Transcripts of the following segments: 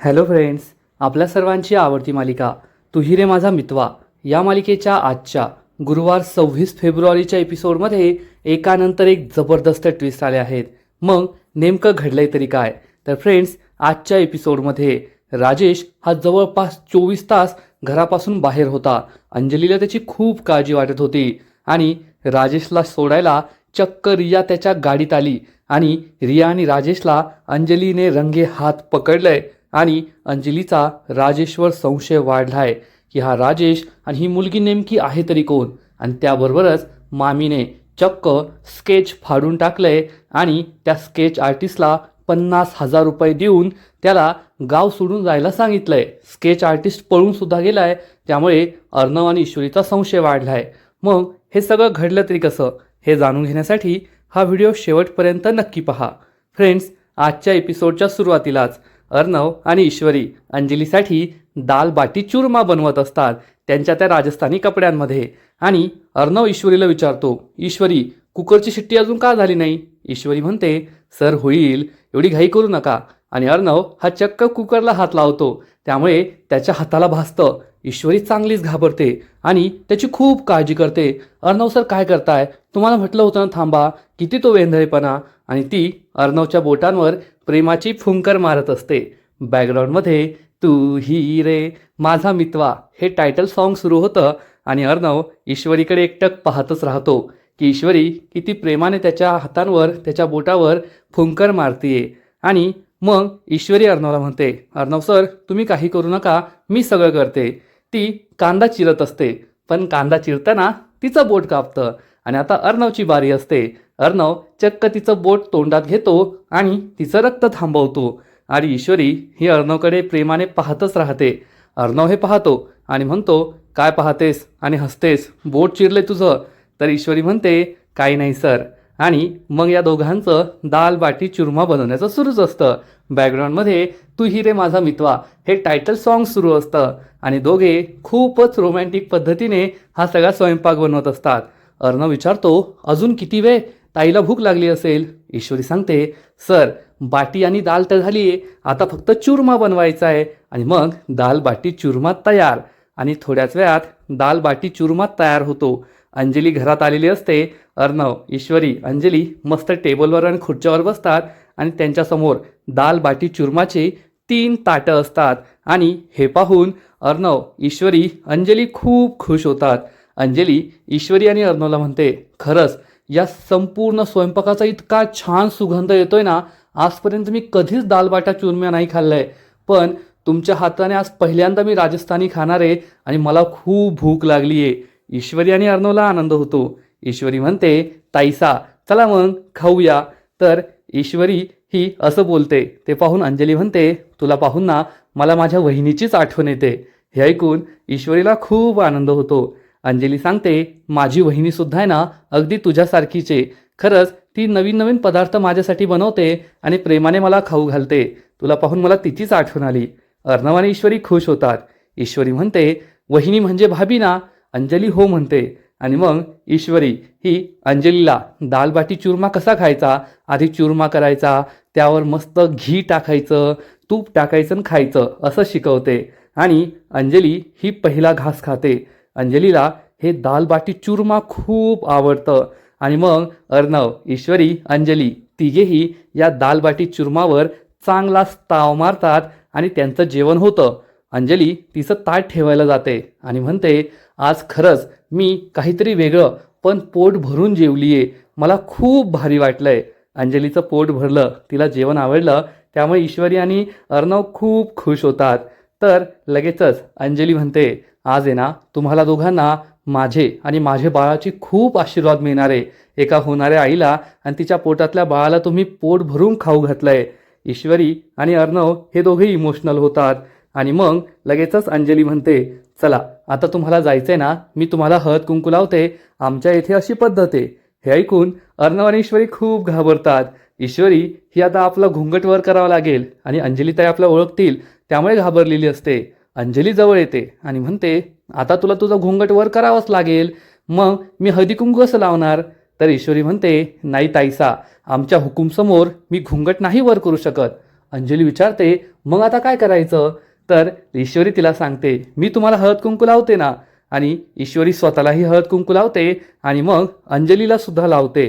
Hello friends, आपल्या सर्वांची आवडती मालिका तू ही रे माझा मितवा या मालिकेच्या आजच्या गुरुवार 26 फेब्रुवारीच्या एपिसोडमध्ये एकानंतर एक जबरदस्त ट्विस्ट आले आहेत. मग नेमकं घडलंय तरी काय? तर फ्रेंड्स, आजच्या एपिसोडमध्ये राजेश हा जवळपास 24 तास घरापासून बाहेर होता. अंजलीला त्याची खूप काळजी वाटत होती आणि राजेशला सोडायला चक्क रिया त्याच्या गाडीत आली आणि रिया आणि राजेशला अंजलीने रंगे हात पकडलंय आणि अंजलीचा राजेशवर संशय वाढलाय की हा राजेश आणि ही मुलगी नेमकी आहे तरी कोण. आणि त्याबरोबरच मामीने चक्क स्केच फाडून टाकलंय आणि त्या स्केच आर्टिस्टला 50,000 रुपये देऊन त्याला गाव सोडून जायला सांगितलंय. स्केच आर्टिस्ट पळून सुद्धा गेलाय, त्यामुळे अर्णव आणि ईश्वरीचा संशय वाढलाय. मग हे सगळं घडलं तरी कसं हे जाणून घेण्यासाठी हा व्हिडिओ शेवटपर्यंत नक्की पहा. फ्रेंड्स, आजच्या एपिसोडच्या सुरुवातीलाच अर्णव आणि ईश्वरी अंजलीसाठी दाल बाटी चूरमा बनवत असतात त्यांच्या त्या राजस्थानी कपड्यांमध्ये. आणि अर्णव ईश्वरीला विचारतो, ईश्वरी कुकरची शिट्टी अजून का झाली नाही? ईश्वरी म्हणते, सर होईल, एवढी घाई करू नका. आणि अर्णव हा चक्क कुकरला हात लावतो, त्यामुळे त्याच्या हाताला भासतं. ईश्वरी चांगलीच घाबरते आणि त्याची खूप काळजी करते. अर्णव सर काय करताय? तुम्हाला म्हटलं होतं ना थांबा. किती तो वेंधळेपणा. आणि ती अर्णवच्या बोटांवर प्रेमाची फुंकर मारत असते. बॅकग्राऊंडमध्ये तू ही रे माझा मितवा हे टायटल सॉन्ग सुरू होतं आणि अर्णव ईश्वरीकडे एकटक पाहतच राहतो की ईश्वरी किती प्रेमाने त्याच्या हातांवर त्याच्या बोटावर फुंकर मारतीये. आणि मग ईश्वरी अर्णवला म्हणते, अर्णव सर तुम्ही काही करू नका, मी सगळं करते. ती कांदा चिरत असते, पण कांदा चिरताना तिचं बोट कापतं आणि आता अर्णवची बारी असते. अर्णव चक्क तिचं बोट तोंडात घेतो आणि तिचं रक्त थांबवतो. आणि ईश्वरी ही अर्णवकडे प्रेमाने पाहतच राहते. अर्णव हे पाहतो आणि म्हणतो, काय पाहतेस आणि हसतेस? बोट चिरले तुझं? तर ईश्वरी म्हणते, काही नाही सर. आणि मग या दोघांचं दाल बाटी चुरमा बनवण्याचं सुरूच असतं. बॅकग्राऊंडमध्ये तू ही रे माझा मितवा हे टायटल सॉन्ग सुरू असतं आणि दोघे खूपच रोमॅन्टिक पद्धतीने हा सगळा स्वयंपाक बनवत असतात. अर्णव विचारतो, अजून किती वेळ? ताईला भूक लागली असेल. ईश्वरी सांगते, सर बाटी आणि दाल तर झाली आहे, आता फक्त चुरमा बनवायचा आहे आणि मग दाल बाटी चुरमा तयार. आणि थोड्याच वेळात दाल बाटी चुरमा तयार होतो. अंजली घरात आलेली असते. अर्णव, ईश्वरी, अंजली मस्त टेबलवर आणि खुर्च्यावर बसतात आणि त्यांच्यासमोर दाल बाटी चुरमाचे 3 ताटं असतात. आणि हे पाहून अर्णव, ईश्वरी, अंजली खूप खुश होतात. अंजली ईश्वरी आणि अर्णवला म्हणते, खरंच या संपूर्ण स्वयंपाकाचा इतका छान सुगंध येतोय ना, आजपर्यंत मी कधीच दाल बाटा चुरम्या नाही खाल्लंय, पण तुमच्या हाताने आज पहिल्यांदा मी राजस्थानी खाणार आहे आणि मला खूप भूक लागली आहे. ईश्वरी आणि अर्णवला आनंद होतो. ईश्वरी म्हणते, ताईसा चला मग खाऊया. तर ईश्वरी ही असं बोलते ते पाहून अंजली म्हणते, तुला पाहून ना मला माझ्या वहिनीचीच आठवण येते. हे ऐकून ईश्वरीला खूप आनंद होतो. अंजली सांगते, माझी वहिनीसुद्धा आहे ना अगदी तुझ्यासारखीच आहे. खरंच ती नवीन नवीन पदार्थ माझ्यासाठी बनवते आणि प्रेमाने मला खाऊ घालते. तुला पाहून मला तिचीच आठवण आली. अर्णव आणि ईश्वरी खुश होतात. ईश्वरी म्हणते, वहिनी म्हणजे भाभी ना? अंजली हो म्हणते. आणि मग ईश्वरी ही अंजलीला दाल बाटी चुरमा कसा खायचा, आधी चुरमा करायचा, त्यावर मस्त घी टाकायचं, तूप टाकायचं आणि खायचं असं शिकवते. आणि अंजली ही पहिला घास खाते. अंजलीला हे दाल बाटी चुरमा खूप आवडतं. आणि मग अर्णव, ईश्वरी, अंजली तिघेही या दाल बाटी चुरमावर चांगला ताव मारतात आणि त्यांचं जेवण होतं. अंजली तिचं ताट ठेवायला जाते आणि म्हणते, आज खरंच मी काहीतरी वेगळं पण पोट भरून जेवली आहे, मला खूप भारी वाटलंय. अंजलीचं पोट भरलं, तिला जेवण आवडलं, त्यामुळे ईश्वरी आणि अर्णव खूप खुश होतात. तर लगेचच अंजली म्हणते, आज आहे ना तुम्हाला दोघांना माझे आणि माझ्या बाळाची खूप आशीर्वाद मिळणार आहे. एका होणाऱ्या आईला आणि तिच्या पोटातल्या बाळाला तुम्ही पोट भरून खाऊ घातलंय. ईश्वरी आणि अर्णव हे दोघे इमोशनल होतात. आणि मग लगेचच अंजली म्हणते, चला आता तुम्हाला जायचंय ना, मी तुम्हाला हळद कुंकू लावते, आमच्या इथे अशी पद्धत आहे. हे ऐकून अर्णव आणि ईश्वरी खूप घाबरतात. ईश्वरी ही आता आपला घुंगट वर करावा लागेल आणि अंजली ताई आपल्या ओळखतील त्यामुळे घाबरलेली असते. अंजली जवळ येते आणि म्हणते, आता तुला तुझं घुंगट वर करावंच लागेल, मग मी हळदी कुंकू कसं लावणार? तर ईश्वरी म्हणते, नाही ताईसा, आमच्या हुकूमसमोर मी घुंगट नाही वर करू शकत. अंजली विचारते, मग आता काय करायचं? तर ईश्वरी तिला सांगते, मी तुम्हाला हळद कुंकू लावते ना. आणि ईश्वरी स्वतःलाही हळद कुंकू लावते आणि मग अंजलीला सुद्धा लावते.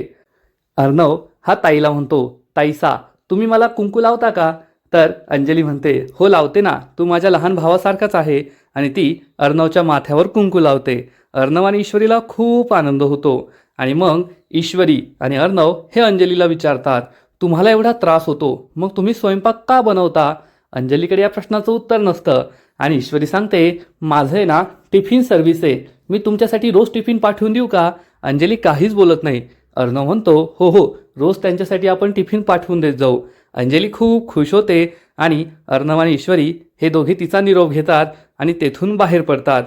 अर्णव हा ताईला म्हणतो, ताईसा तुम्ही मला कुंकू लावता का? तर अंजली म्हणते, हो लावते ना, तू माझ्या लहान भावासारखाच आहे. आणि ती अर्णवच्या माथ्यावर कुंकू लावते. अर्णव आणि ईश्वरीला खूप आनंद होतो. आणि मग ईश्वरी आणि अर्णव हे अंजलीला विचारतात, तुम्हाला एवढा त्रास होतो, मग तुम्ही स्वयंपाक का बनवता? अंजलीकडे या प्रश्नाचं उत्तर नसतं. आणि ईश्वरी सांगते, माझं आहे ना टिफिन सर्व्हिस आहे, मी तुमच्यासाठी रोज टिफिन पाठवून देऊ का? अंजली काहीच बोलत नाही. अर्णव म्हणतो, हो हो, रोज त्यांच्यासाठी आपण टिफिन पाठवून देत जाऊ. अंजली खूप खुश होते आणि अर्णव आणि ईश्वरी हे दोघे तिचा निरोप घेतात आणि तेथून बाहेर पडतात.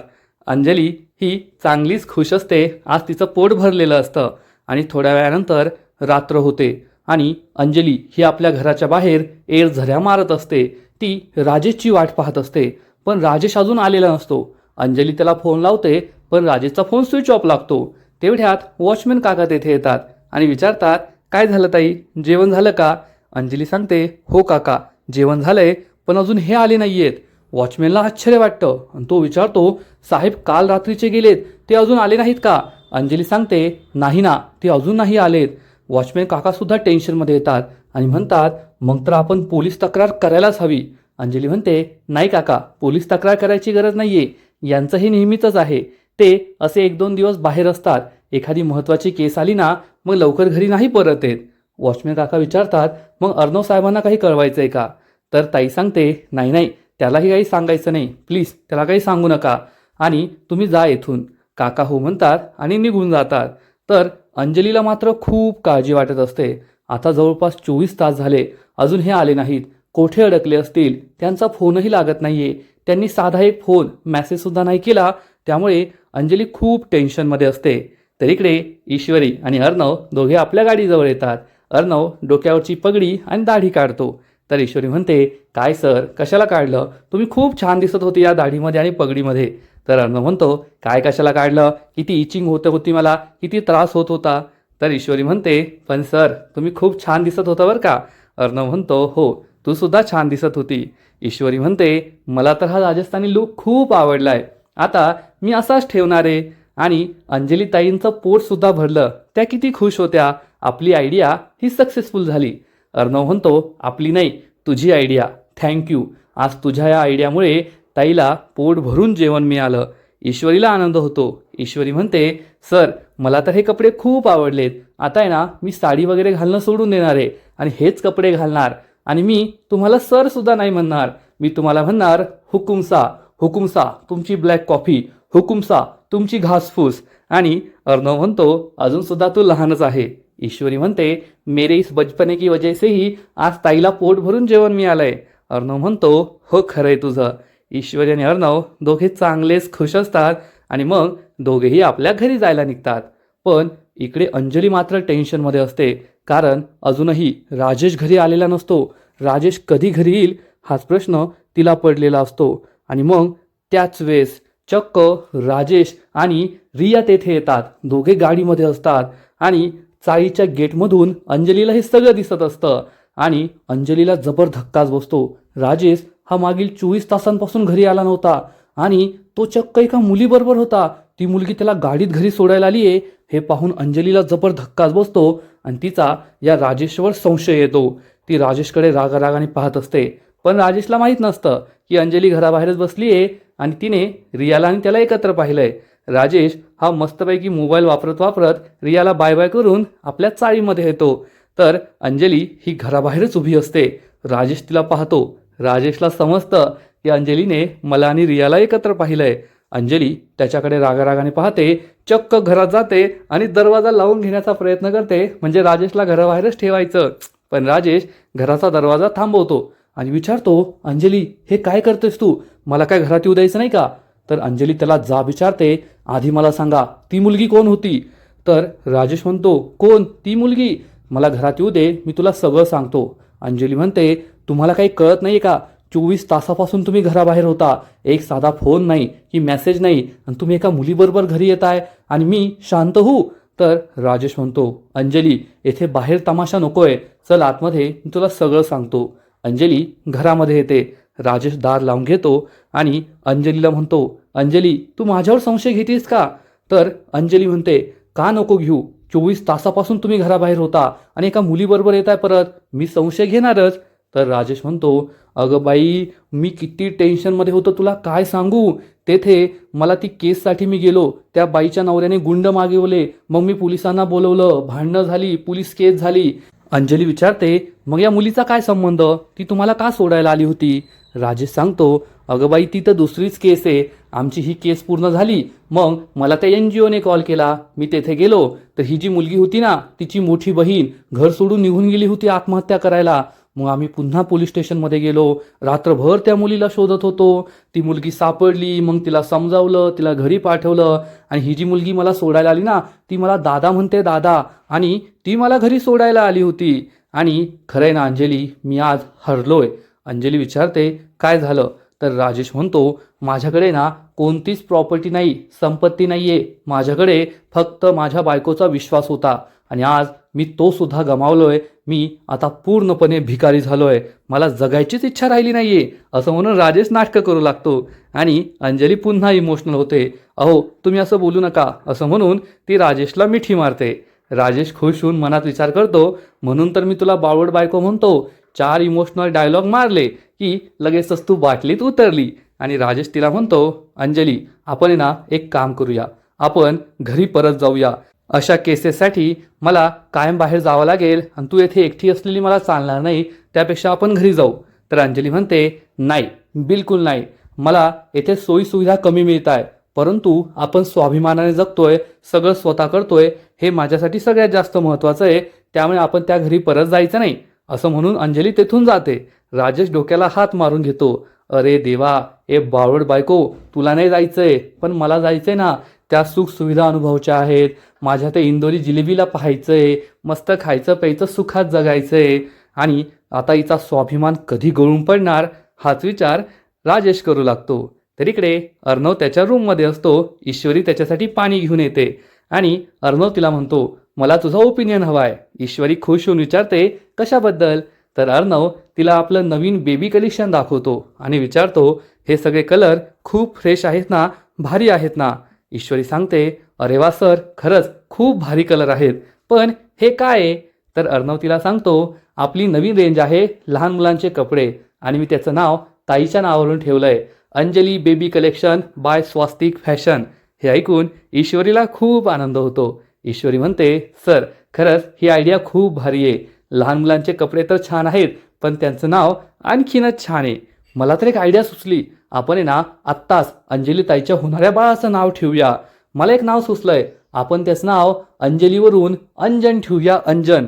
अंजली ही चांगलीच खुश असते, आज तिचं पोट भरलेलं असतं. आणि थोड्या वेळानंतर रात्र होते आणि अंजली ही आपल्या घराच्या बाहेर झऱ्या मारत असते. ती राजेशची वाट पाहत असते, पण राजेश अजून आलेला नसतो. अंजली त्याला फोन लावते, पण राजेशचा फोन स्विच ऑफ लागतो. तेवढ्यात वॉचमॅन काका तेथे येतात आणि विचारतात, काय झालं ताई, जेवण झालं का? अंजली सांगते, हो काका, जेवण झालंय, पण अजून हे आले नाहीयेत. वॉचमॅनला आश्चर्य वाटतं आणि तो विचारतो, साहेब काल रात्रीचे गेलेत, ते अजून आले नाहीत का? अंजली सांगते, नाही ना, ते अजून नाही आलेत. वॉचमॅन काकासुद्धा टेन्शनमध्ये येतात आणि म्हणतात, मग तर आपण पोलीस तक्रार करायलाच हवी. अंजली म्हणते, नाही काका, पोलीस तक्रार करायची गरज नाहीये, यांचं हे नेहमीचंच आहे. ते असे 1-2 दिवस बाहेर असतात, एखादी महत्त्वाची केस आली ना मग लवकर घरी नाही परत येत. वॉचमॅन काका विचारतात, मग अर्णव साहेबांना काही कळवायचं आहे का? तर ताई सांगते, नाही नाही, त्यालाही काही सांगायचं नाही, प्लीज त्याला काही सांगू नका आणि तुम्ही जा येथून. काका हो म्हणतात आणि निघून जातात. तर अंजलीला मात्र खूप काळजी वाटत असते. आता जवळपास 24 तास झाले, अजून हे आले नाहीत. कोठे अडकले असतील, त्यांचा फोनही लागत नाहीये. त्यांनी साधा एक फोन मेसेजसुद्धा नाही केला. त्यामुळे अंजली खूप टेन्शनमध्ये असते. तर इकडे ईश्वरी आणि अर्णव दोघे आपल्या गाडीजवळ येतात. अर्णव डोक्यावरची पगडी आणि दाढी काढतो. तर ईश्वरी म्हणते, काय सर, कशाला काढलं? तुम्ही खूप छान दिसत होती या दाढीमध्ये आणि पगडीमध्ये. तर अर्णव म्हणतो, काय कशाला काढलं? किती इचिंग होती मला, किती त्रास होत होता. तर ईश्वरी म्हणते, पण सर तुम्ही खूप छान दिसत होता बरं का. अर्णव म्हणतो, हो, तू सुद्धा छान दिसत होती. ईश्वरी म्हणते, मला तर हा राजस्थानी लूक खूप आवडलाय, आता मी असाच ठेवणार आहे. आणि अंजली ताईंचं पोट सुद्धा भरलं, त्या किती खुश होत्या, आपली आयडिया ही सक्सेसफुल झाली. अर्णव म्हणतो, आपली नाही, तुझी आयडिया, थँक्यू. आज तुझ्या या आयडियामुळे ताईला पोट भरून जेवण मिळालं. ईश्वरीला आनंद होतो. ईश्वरी म्हणते, सर मला तर हे कपडे खूप आवडलेत, आता आहे ना मी साडी वगैरे घालणं सोडून देणार आहे आणि हेच कपडे घालणार. आणि मी तुम्हाला सर सुद्धा नाही म्हणणार, मी तुम्हाला म्हणणार हुकुमसा. हुकुमसा तुमची ब्लॅक कॉफी, हुकुमसा तुमची घासफूस. आणि अर्णव म्हणतो, अजून सुद्धा तू लहानच आहे. ईश्वरी म्हणते, मेरे इस बचपने की वजह से ही आज ताईला पोट भरून जेवण मिळालंय. अर्णव म्हणतो, हो खरंय तुझं. ईश्वरी आणि अर्णव दोघे चांगलेच खुश असतात आणि मग दोघेही आपल्या घरी जायला निघतात. पण इकडे अंजली मात्र टेन्शनमध्ये असते, कारण अजूनही राजेश घरी आलेला नसतो. राजेश कधी घरी येईल हाच प्रश्न तिला पडलेला असतो. आणि मग त्याच वेळेस चक्क राजेश आणि रिया तेथे येतात. दोघे गाडीमध्ये असतात आणि चाळीच्या गेटमधून अंजलीला हे सगळं दिसत असतं आणि अंजलीला जबर धक्काच बसतो. राजेश हा मागील 24 तासांपासून घरी आला नव्हता आणि तो चक्क एका मुलीबरोबर होता. ती मुलगी त्याला गाडीत घरी सोडायला आली आहे हे पाहून अंजलीला जबर धक्काच बसतो आणि तिचा या राजेशवर संशय येतो. ती राजेशकडे रागारागाने पाहत असते, पण राजेशला माहीत नसतं की अंजली घराबाहेरच बसली आहे आणि तिने रियाला आणि त्याला एकत्र पाहिलंय. राजेश हा मस्तपैकी मोबाईल वापरत वापरत रियाला बाय बाय करून आपल्या चाळीमध्ये येतो. तर अंजली ही घराबाहेरच उभी असते. राजेश तिला पाहतो. राजेशला समजतं की अंजलीने मला आणि रियाला एकत्र पाहिलंय. अंजली त्याच्याकडे रागारागाने पाहते, चक्क घरात जाते आणि दरवाजा लावून घेण्याचा प्रयत्न करते, म्हणजे राजेशला घराबाहेरच ठेवायचं. पण राजेश घराचा दरवाजा थांबवतो आणि विचारतो, अंजली हे काय करतेस तू, मला काय घरात येऊ द्यायचं नाही का? तर अंजली त्याला जाब विचारते, आधी मला सांगा ती मुलगी कोण होती? तर राजेश म्हणतो, कोण ती मुलगी, मला घरात येऊ दे, मी तुला सगळं सांगतो. अंजली म्हणते, तुम्हाला काही कळत नाही का, 24 तासापासून तुम्ही घराबाहेर होता, एक साधा फोन नाही की मेसेज नाही, आणि तुम्ही एका मुलीबरोबर घरी येताय आणि मी शांत होऊ? तर राजेश म्हणतो, अंजली येथे बाहेर तमाशा नकोय, चल आतमध्ये, मी तुला सगळं सांगतो. अंजली घरामध्ये येते. राजेश दार लावून घेतो आणि अंजलीला म्हणतो, अंजली तू माझ्यावर संशय घेतेस का? तर अंजली म्हणते, का नको घेऊ, 24 तासापासून तुम्ही घराबाहेर होता आणि एका मुलीबरोबर येताय परत, मी संशय घेणारच. तर राजेश म्हणतो, अगं बाई मी किती टेन्शनमध्ये होतो तुला काय सांगू. तेथे मला ती केससाठी मी गेलो, त्या बाईच्या नवऱ्याने गुंड मागवले, मग मी पोलिसांना बोलवलं, भांडणं झाली, पोलीस केस झाली. अंजली विचारते, मग या मुलीचा काय संबंध, ती तुम्हाला का सोडायला आली होती? राजेश सांगतो, अगं बाई ती तर दुसरीच केस आहे, आमची ही केस पूर्ण झाली मग मला त्या NGOने कॉल केला, मी तेथे गेलो तर ही जी मुलगी होती ना तिची मोठी बहीण घर सोडून निघून गेली होती आत्महत्या करायला. मग आम्ही पुन्हा पोलीस स्टेशनमध्ये गेलो, रात्रभर त्या मुलीला शोधत होतो, ती मुलगी सापडली, मग तिला समजावलं, तिला घरी पाठवलं आणि ही जी मुलगी मला सोडायला आली ना ती मला दादा म्हणते दादा, आणि ती मला घरी सोडायला आली होती. आणि खरंय ना अंजली, मी आज हरलोय. अंजली विचारते, काय झालं? तर राजेश म्हणतो, माझ्याकडे ना कोणतीच प्रॉपर्टी नाही, संपत्ती नाहीये, माझ्याकडे फक्त माझ्या बायकोचा विश्वास होता आणि आज मी तो सुद्धा गमावलोय. मी आता पूर्णपणे भिकारी झालोय, मला जगायचीच इच्छा राहिली नाहीये, असं म्हणून राजेश नाटकं करू लागतो आणि अंजली पुन्हा इमोशनल होते. अहो तुम्ही असं बोलू नका, असं म्हणून ती राजेशला मिठी मारते. राजेश खुश होऊन मनात विचार करतो, म्हणून तर मी तुला बावड बायको म्हणतो. 4 इमोशनल डायलॉग मारले की लगेचच तू बाटलीत उतरली. आणि राजेश तिला म्हणतो, अंजली आपण ना एक काम करूया, आपण घरी परत जाऊया, अशा केसेससाठी मला कायम बाहेर जावं लागेल आणि तू येथे एकटी असलेली मला चालणार नाही, त्यापेक्षा आपण घरी जाऊ. तर अंजली म्हणते, नाही बिलकुल नाही, मला येथे सोयीसुविधा कमी मिळत आहे, परंतु आपण स्वाभिमानाने जगतोय, सगळं स्वतः करतोय, हे माझ्यासाठी सगळ्यात जास्त महत्त्वाचं आहे, त्यामुळे आपण त्या घरी परत जायचं नाही, असं म्हणून अंजली तेथून जाते. राजेश डोक्याला हात मारून घेतो, अरे देवा, ए बावड बायको, तुला नाही जायचंय पण मला जायचंय ना, त्या सुख सुविधा अनुभवायच्या आहेत, माझ्या ते इंदोरी जिलेबीला पाहायचंय, मस्त खायचं प्यायचं सुखात जगायचंय, आणि आता हिचा स्वाभिमान कधी गळून पडणार हाच विचार राजेश करू लागतो. तर इकडे अर्णव त्याच्या रूममध्ये असतो, ईश्वरी त्याच्यासाठी पाणी घेऊन येते आणि अर्णव तिला म्हणतो, मला तुझा ओपिनियन हवा आहे. ईश्वरी खुश होऊन विचारते, कशाबद्दल? तर अर्णव तिला आपलं नवीन बेबी कलेक्शन दाखवतो आणि विचारतो, हे सगळे कलर खूप फ्रेश आहेत ना, भारी आहेत ना? ईश्वरी सांगते, अरे वा सर, खरंच खूप भारी कलर आहेत, पण हे काय आहे? तर अर्णव तिला सांगतो, आपली नवीन रेंज आहे लहान मुलांचे कपडे आणि मी त्याचं नाव ताईच्या नावावरून ठेवलंय, Anjali baby collection by Swastik fashion. हे ऐकून ईश्वरीला खूप आनंद होतो. ईश्वरी म्हणते, सर खरंच ही आयडिया खूप भारी आहे, लहान मुलांचे कपडे तर छान आहेत पण त्यांचं नाव आणखीनच छान आहे. मला तर एक आयडिया सुचली, आपण आहे ना आत्ताच अंजली ताईच्या होणाऱ्या बाळाचं नाव ठेवूया. मला एक नाव सुचलंय, आपण त्याचं नाव अंजलीवरून अंजन ठेवूया, अंजन.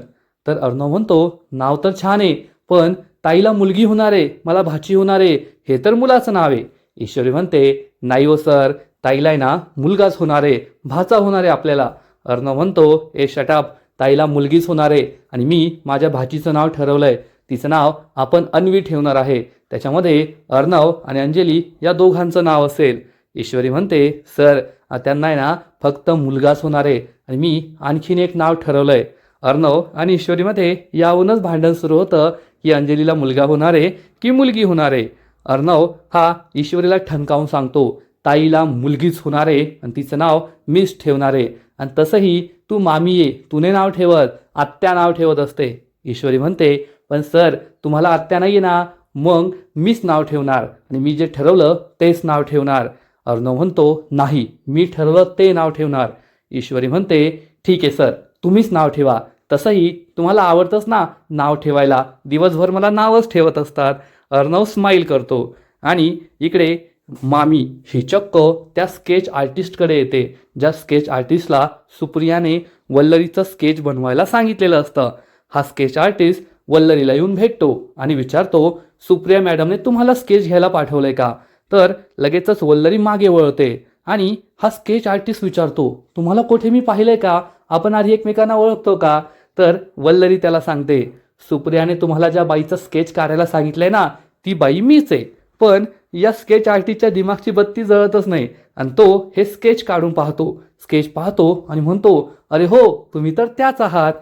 तर अर्णव म्हणतो, नाव तर छान आहे पण ताईला मुलगी होणार आहे, मला भाची होणार आहे, हे तर मुलाचं नाव आहे. ईश्वरी म्हणते, नाही हो सर, ताईला आहे ना मुलगाच होणार आहे, भाचा होणार आहे आपल्याला. अर्णव म्हणतो, ए शटअप, ताईला मुलगीच होणार आहे आणि मी माझ्या भाचीचं नाव ठरवलंय, तिचं नाव आपण अन्वी ठेवणार आहे, त्याच्यामध्ये अर्णव आणि अंजली या दोघांचं नाव असेल. ईश्वरी म्हणते, सर त्यांना आहे ना फक्त मुलगाच होणार आहे आणि मी आणखीन एक नाव ठरवलंय. अर्णव आणि ईश्वरीमध्ये यावरूनच भांडण सुरू होतं की अंजलीला मुलगा होणार आहे की मुलगी होणार आहे. अर्णव हा ईश्वरीला ठणकावून सांगतो, ताईला मुलगीच होणार आहे आणि तिचं नाव मिस ठेवणार आहे, आणि तसंही तू मामी आहे, तुने नाव ठेवत, आत्या नाव ठेवत असते. ईश्वरी म्हणते, पण सर तुम्हाला आत्या नाही आहे ना, मग मीच नाव ठेवणार आणि मी जे ठरवलं तेच नाव ठेवणार. अर्णव म्हणतो, नाही मी ठरवलं ते नाव ठेवणार. ईश्वरी म्हणते, ठीक आहे सर, तुम्हीच नाव ठेवा, तसंही तुम्हाला आवडतंच ना नाव ठेवायला, दिवसभर मला नावच ठेवत असतात. अर्णव स्माईल करतो आणि इकडे मामी ही चक्क त्या स्केच आर्टिस्टकडे येते, ज्या स्केच आर्टिस्टला सुप्रियाने वल्लरीचं स्केच बनवायला सांगितलेलं असतं. हा स्केच आर्टिस्ट वल्लरीला येऊन भेटतो आणि विचारतो, सुप्रिया मॅडमने तुम्हाला स्केच घ्यायला पाठवलंय का? तर लगेचच वल्लरी मागे वळते आणि हा स्केच आर्टिस्ट विचारतो, तुम्हाला कुठे मी पाहिलंय का? आपण आधी एकमेकांना ओळखतो का? तर वल्लरी त्याला सांगते, सुप्रियाने तुम्हाला ज्या बाईचं स्केच काढायला सांगितलंय ना, ती बाई मीच आहे, पण या स्केच आर्टिस्टच्या दिमागची बत्ती जळतच नाही आणि तो हे स्केच काढून पाहतो, स्केच पाहतो आणि म्हणतो, अरे हो, तुम्ही तर त्याच आहात.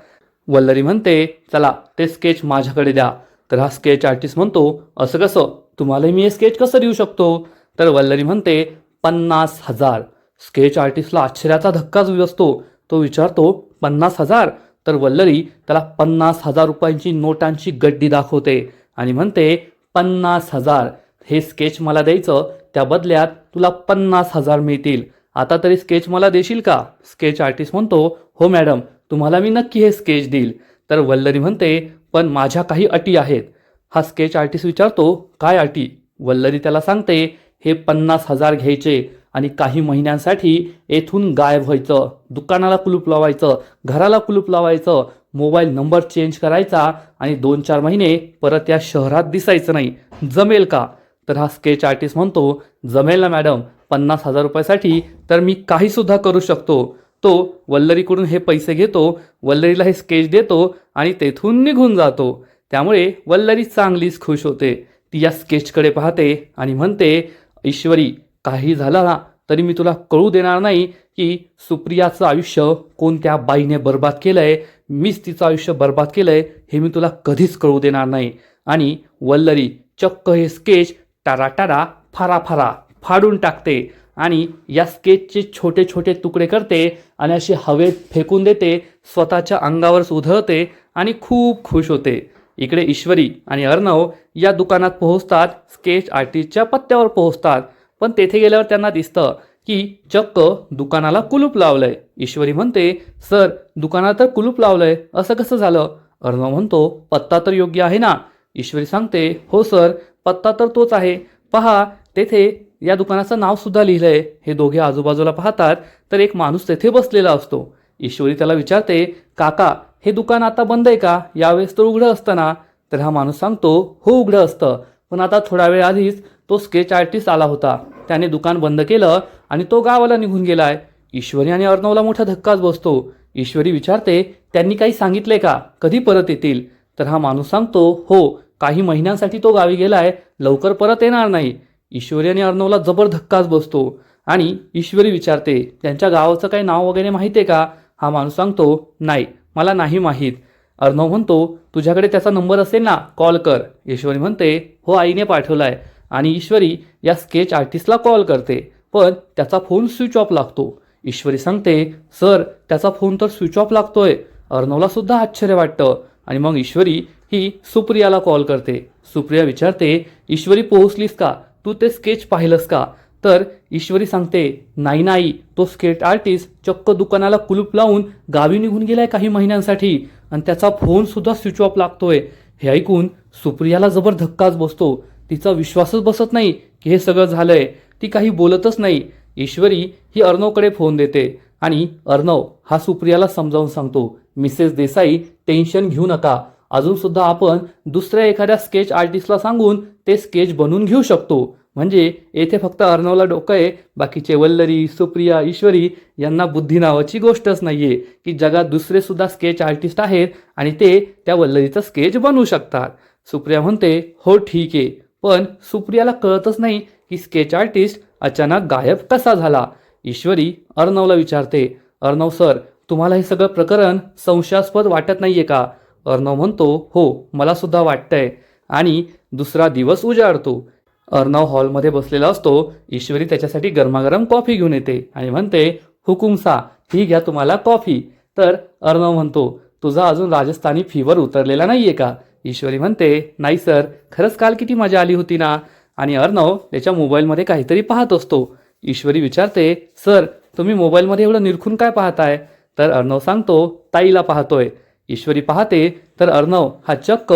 वल्लरी म्हणते, चला ते स्केच माझ्याकडे द्या. तर हा स्केच आर्टिस्ट म्हणतो, असं कसं, तुम्हाला मी हे स्केच कसं देऊ शकतो? तर वल्लरी म्हणते, 50,000. स्केच आर्टिस्टला आश्चर्याचा धक्काच बसतो. तो विचारतो, 50,000? तर वल्लरी त्याला 50,000 रुपयांची नोटांची गड्डी दाखवते आणि म्हणते, 50,000 हे स्केच मला द्यायचं, त्या बदल्यात तुला 50,000 मिळतील. आता तरी स्केच मला देशील का? स्केच आर्टिस्ट म्हणतो, हो मॅडम, तुम्हाला मी नक्की हे स्केच देईल. तर वल्लरी म्हणते, पण माझ्या काही अटी आहेत. हा स्केच आर्टिस्ट विचारतो, काय अटी? वल्लरी त्याला सांगते, हे 50,000 घ्यायचे आणि काही महिन्यांसाठी येथून गायब व्हायचं, दुकानाला कुलूप लावायचं, घराला कुलूप लावायचं, मोबाईल नंबर चेंज करायचा आणि 2-4 महिने परत या शहरात दिसायचं नाही. जमेल का? तर हा स्केच आर्टिस्ट म्हणतो, जमेल ना मॅडम, 50,000 रुपयासाठी तर मी काहीसुद्धा करू शकतो. तो वल्लरीकडून हे पैसे घेतो, वल्लरीला हे स्केच देतो आणि तेथून निघून जातो. त्यामुळे वल्लरी चांगलीच खुश होते. ती या स्केचकडे पाहते आणि म्हणते, ईश्वरी, काही झालं ना तरी मी तुला कळू देणार नाही की सुप्रियाचं आयुष्य कोणत्या बाईने बर्बाद केलंय. मीच तिचं आयुष्य बर्बाद केलंय हे मी तुला कधीच कळू देणार नाही. आणि वल्लरी चक्क हे स्केच टाराटारा फाराफारा फाडून टाकते आणि या स्केचचे छोटे छोटे तुकडे करते आणि असे हवेत फेकून देते, स्वतःच्या अंगावरच उधळते आणि खूप खुश होते. इकडे ईश्वरी आणि अर्णव या दुकानात पोहोचतात, स्केच आर्टिस्टच्या पत्त्यावर पोहोचतात. पण तेथे गेल्यावर त्यांना दिसतं की चक्क दुकानाला कुलूप लावलंय. ईश्वरी म्हणते, सर, दुकानात तर कुलूप लावलंय, असं कसं झालं? अर्णव म्हणतो, पत्ता तर योग्य आहे ना? ईश्वरी सांगते, हो सर, पत्ता तर तोच आहे. पहा, तेथे या दुकानाचं नाव सुद्धा लिहिलंय. हे दोघे आजूबाजूला पाहतात तर एक माणूस तेथे बसलेला असतो. ईश्वरी त्याला विचारते, काका, हे दुकान आता बंद आहे का? यावेळेस तर उघडं असतं ना? तर हा माणूस सांगतो, हो, उघडं असतं, पण आता थोडा वेळ आधीच तो स्केच आर्टिस्ट आला होता, त्याने दुकान बंद केलं आणि तो गावाला निघून गेलाय. ईश्वरी आणि अर्णवला मोठा धक्काच बसतो. ईश्वरी विचारते, त्यांनी काही सांगितले का? कधी परत येतील? तर हा माणूस सांगतो, हो, काही महिन्यांसाठी तो गावी गेलाय, लवकर परत येणार नाही. ईश्वरी आणि अर्णवला जबर धक्काच बसतो आणि ईश्वरी विचारते, त्यांच्या गावाचं काही नाव वगैरे माहिती आहे का? हा माणूस सांगतो, नाही, मला नाही माहीत. अर्णव म्हणतो, तुझ्याकडे त्याचा नंबर असेल ना, कॉल कर. ईश्वरी म्हणते, हो, आईने पाठवलाय. आणि ईश्वरी या स्केच आर्टिस्टला कॉल करते, पण त्याचा फोन स्विच ऑफ लागतो. ईश्वरी सांगते, सर, त्याचा फोन तर स्विच ऑफ लागतोय. अर्णवला सुद्धा आश्चर्य वाटतं आणि मग ईश्वरी ही सुप्रियाला कॉल करते. सुप्रिया विचारते, ईश्वरी, पोहोचलीस का? तू ते स्केच पाहिलंस का? तर ईश्वरी सांगते, नाही, तो स्केच आर्टिस्ट चक्क दुकानाला कुलूप लावून गावी निघून गेलाय काही महिन्यांसाठी आणि त्याचा फोन सुद्धा स्विच ऑफ लागतोय. हे ऐकून सुप्रियाला जबर धक्काच बसतो. तिचा विश्वासच बसत नाही की हे सगळं झालंय. ती काही बोलतच नाही. ईश्वरी ही अर्णवकडे फोन देते आणि अर्णव हा सुप्रियाला समजावून सांगतो, मिसेस देसाई, टेन्शन घेऊ नका, अजून सुद्धा आपण दुसऱ्या एखाद्या स्केच आर्टिस्टला सांगून ते स्केच बनवून घेऊ शकतो. म्हणजे येथे फक्त अर्णवला डोकं आहे, बाकीचे वल्लरी, सुप्रिया, ईश्वरी यांना बुद्धी नावाची गोष्टच नाहीये की जगात दुसरे सुद्धा स्केच आर्टिस्ट आहेत आणि ते त्या वल्लरीचं स्केच बनवू शकतात. सुप्रिया म्हणते, हो ठीक आहे, पण सुप्रियाला कळतच नाही की स्केच आर्टिस्ट अचानक गायब कसा झाला. ईश्वरी अर्णवला विचारते, अर्णव सर, तुम्हाला हे सगळं प्रकरण संशयास्पद वाटत नाहीये का? अर्णव म्हणतो, हो, मला सुद्धा वाटतंय. आणि दुसरा दिवस उजाडतो. अर्णव हॉलमध्ये बसलेला असतो. ईश्वरी त्याच्यासाठी गरमागरम कॉफी घेऊन येते आणि म्हणते, हुकुमसा, ही घ्या तुम्हाला कॉफी. तर अर्णव म्हणतो, तुझा अजून राजस्थानी फीवर उतरलेला नाहीये का? ईश्वरी म्हणते, नाही सर, खरंच काल किती मजा आली होती ना? आणि अर्णव त्याच्या मोबाईलमध्ये काहीतरी पाहत असतो. ईश्वरी विचारते, सर, तुम्ही मोबाईलमध्ये एवढं निरखून काय पाहताय? तर अर्णव सांगतो, ताईला पाहतोय. ईश्वरी पाहते तर अर्णव हा चक्क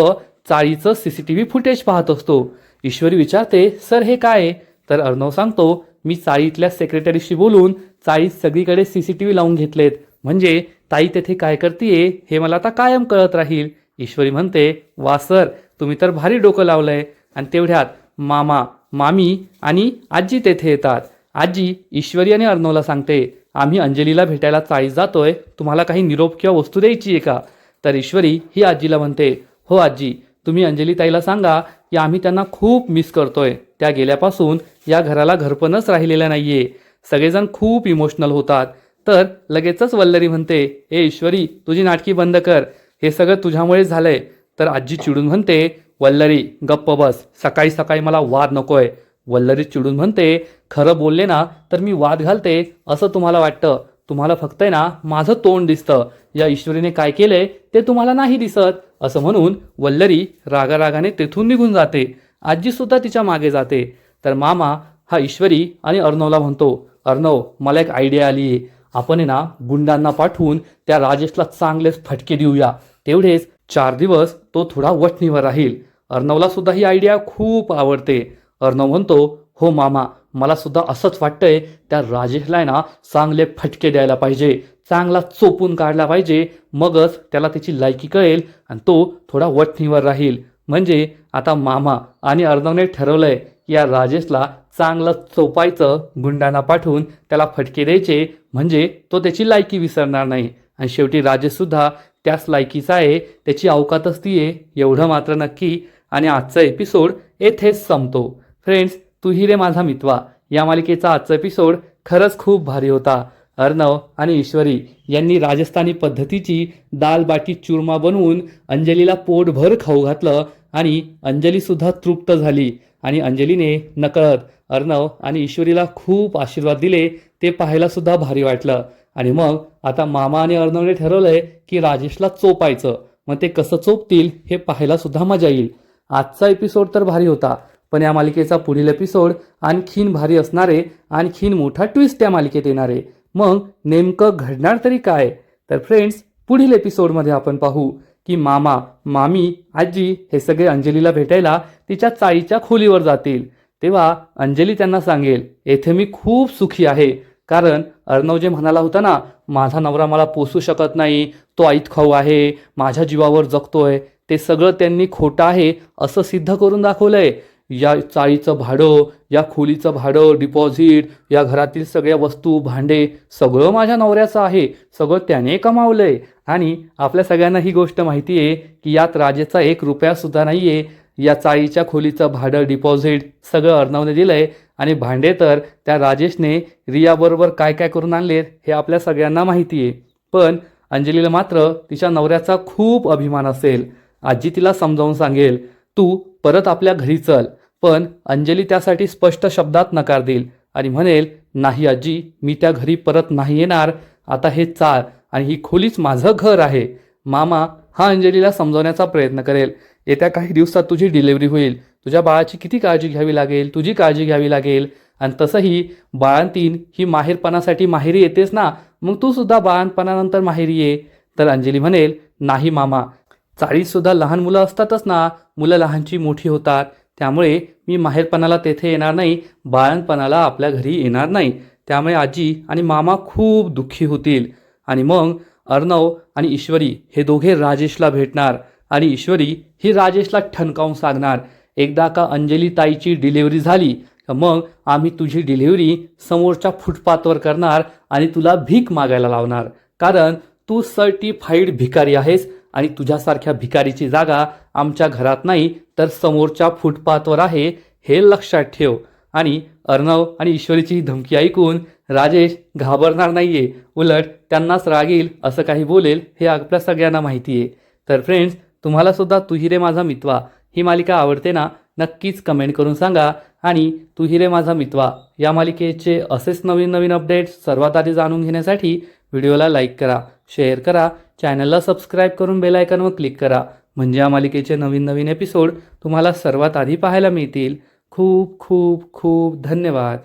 चाळीचं CCTV फुटेज पाहत असतो. ईश्वरी विचारते, सर, हे काय? तर अर्णव सांगतो, मी चाळीतल्या सेक्रेटरीशी बोलून चाळीत सगळीकडे CCTV लावून घेतलेत, म्हणजे ताई तेथे काय करतीये हे मला आता कायम कळत राहील. ईश्वरी म्हणते, वा सर, तुम्ही तर भारी डोकं लावलंय. आणि तेवढ्यात मामा, मामी आणि आजी तेथे येतात. आजी ईश्वरी आणि अर्णवला सांगते, आम्ही अंजलीला भेटायला चाळीत जातोय, तुम्हाला काही निरोप किंवा वस्तू द्यायची आहे का? तर ईश्वरी ही आजीला म्हणते, हो आजी, तुम्ही अंजली ताईला सांगा की आम्ही त्यांना खूप मिस करतोय. त्या गेल्यापासून या घराला घरपणच राहिलेलं नाहीये. सगळेजण खूप इमोशनल होतात. तर लगेचच वल्लरी म्हणते, ए ईश्वरी, तुझी नाटकी बंद कर, हे सगळं तुझ्यामुळेच झालंय. तर आजी चिडून म्हणते, वल्लरी गप्प बस, सकाळी सकाळी मला वाद नकोय. वल्लरी चिडून म्हणते, खरं बोलले ना तर मी वाद घालते असं तुम्हाला वाटतं. तुम्हाला फक्त आहे ना माझं तोंड दिसतं. या ईश्वरीने काय केलंय ते तुम्हाला नाही दिसत. असं म्हणून वल्लरी रागारागाने तेथून निघून जाते. आजी सुद्धा तिच्या मागे जाते. तर मामा हा ईश्वरी आणि अर्णवला म्हणतो, अर्णव मला एक आयडिया आली आहे. आपण आहे ना गुंडांना पाठवून त्या राजेशला चांगलेच फटके देऊया. तेवढेच 4 दिवस तो थोडा वठणीवर राहील. अर्णवला सुद्धा ही आयडिया खूप आवडते. अर्णव म्हणतो, हो मामा, मला सुद्धा असंच वाटतंय. त्या राजेशला आहे ना चांगले फटके द्यायला पाहिजे, चांगला चोपून काढला पाहिजे. मगच त्याला त्याची लायकी कळेल आणि तो थोडा वठणीवर राहील. म्हणजे आता मामा आणि अर्णवने ठरवलंय की या राजेशला चांगलं चोपायचं, गुंडांना पाठवून त्याला फटके द्यायचे, म्हणजे तो त्याची लायकी विसरणार नाही. आणि शेवटी राजेशसुद्धा त्याच लायकीचा आहे, त्याची अवकातच ती आहे एवढं मात्र नक्की. आणि आजचा एपिसोड येथेच संपतो. फ्रेंड्स, तू ही रे माझा मितवा या मालिकेचा आजचा एपिसोड खरंच खूप भारी होता. अर्णव आणि ईश्वरी यांनी राजस्थानी पद्धतीची दाल बाटी चूरमा बनवून अंजलीला पोटभर खाऊ घातलं आणि अंजलीसुद्धा तृप्त झाली. आणि अंजलीने नकळत अर्णव आणि ईश्वरीला खूप आशीर्वाद दिले. ते पाहायला सुद्धा भारी वाटलं. आणि मग आता मामा आणि अर्णवने ठरवलंय की राजेशला चोपायचं. मग ते कसं चोपतील हे पाहायला सुद्धा मजा येईल. आजचा एपिसोड तर भारी होता, पण या मालिकेचा पुढील एपिसोड आणखीन भारी असणारे, आणखीन मोठा ट्विस्ट त्या मालिकेत येणारे. मग नेमकं घडणार तरी काय? तर फ्रेंड्स, पुढील एपिसोडमध्ये आपण पाहू की मामा, मामी, आजी हे सगळे अंजलीला भेटायला तिच्या चाळीच्या खोलीवर जातील. तेव्हा अंजली त्यांना सांगेल, येथे मी खूप सुखी आहे. कारण अर्णव जे म्हणाला होता ना, माझा नवरा मला पोसू शकत नाही, तो आईत खाऊ आहे, माझ्या जीवावर जगतोय, ते सगळं त्यांनी खोटं आहे असं सिद्ध करून दाखवलंय. या चाळीचं भाडं, या खोलीचं भाडं, डिपॉझिट, या घरातील सगळ्या वस्तू भांडे सगळं माझ्या नवऱ्याचं आहे, सगळं त्याने कमावलंय. आणि आपल्या सगळ्यांना ही गोष्ट माहिती आहे की यात राजेचा 1 रुपया सुद्धा नाही आहे. या चाळीच्या खोलीचं भाडं, डिपॉझिट सगळं अर्णवने दिलंय. आणि भांडे तर त्या राजेशने रियाबरोबर काय काय करून आणलेत हे आपल्या सगळ्यांना माहिती आहे. पण अंजलीला मात्र तिच्या नवऱ्याचा खूप अभिमान असेल. आजी तिला समजावून सांगेल, तू परत आपल्या घरी चल. पण अंजली त्यासाठी स्पष्ट शब्दात नकार देईल आणि म्हणेल, नाही आजी, मी त्या घरी परत नाही येणार. आता हे चाळ आणि ही खोलीच माझं घर आहे. मामा हा अंजलीला समजावण्याचा प्रयत्न करेल, येत्या काही दिवसात तुझी डिलिव्हरी होईल, तुझ्या बाळाची किती काळजी घ्यावी लागेल, तुझी काळजी घ्यावी लागेल. आणि तसंही बाळंतीण ही माहेरपणासाठी माहेरी येतेस ना, मग तू सुद्धा बाळंतपणानंतर माहेरी ये. तर अंजली म्हणेल, नाही मामा, चाळीत सुद्धा लहान मुलं असतातच ना, मुलं लहानची मोठी होतात, त्यामुळे मी माहेरपणाला तेथे येणार नाही, बाळंतपणाला आपल्या घरी येणार नाही. त्यामुळे आजी आणि मामा खूप दुःखी होतील. आणि मग अर्णव आणि ईश्वरी हे दोघे राजेशला भेटणार आणि ईश्वरी ही राजेशला ठणकावून सांगणार, एकदा का अंजली ताईची डिलिव्हरी झाली मग आम्ही तुझी डिलिव्हरी समोरच्या फुटपाथवर करणार आणि तुला भीक मागायला लावणार. कारण तू सर्टिफाईड भिकारी आहेस आणि तुझ्यासारख्या भिकारीची जागा आमच्या घरात नाही तर समोरच्या फुटपाथवर आहे, हे लक्षात ठेव. आणि अर्णव आणि ईश्वरीची ही धमकी ऐकून राजेश घाबरणार नाहीये, उलट त्यांनाच राग येईल असं काही बोलेल हे आपल्या सगळ्यांना माहिती आहे. तर फ्रेंड्स, तुम्हाला सुद्धा तू ही रे माझा मितवा ही मालिका आवडते ना? नक्कीच कमेंट करून सांगा. आणि तू ही रे माझा मितवा या मालिकेचे असेच नवीन नवीन अपडेट्स सर्वात आधी जाणून घेण्यासाठी व्हिडिओला लाईक करा, शेअर करा, चॅनलला सबस्क्राईब करून बेल आयकॉनवर क्लिक करा, म्हणजे या मालिकेचे नवीन नवीन एपिसोड तुम्हाला सर्वात आधी पाहायला मिळतील. खूप खूप खूप धन्यवाद.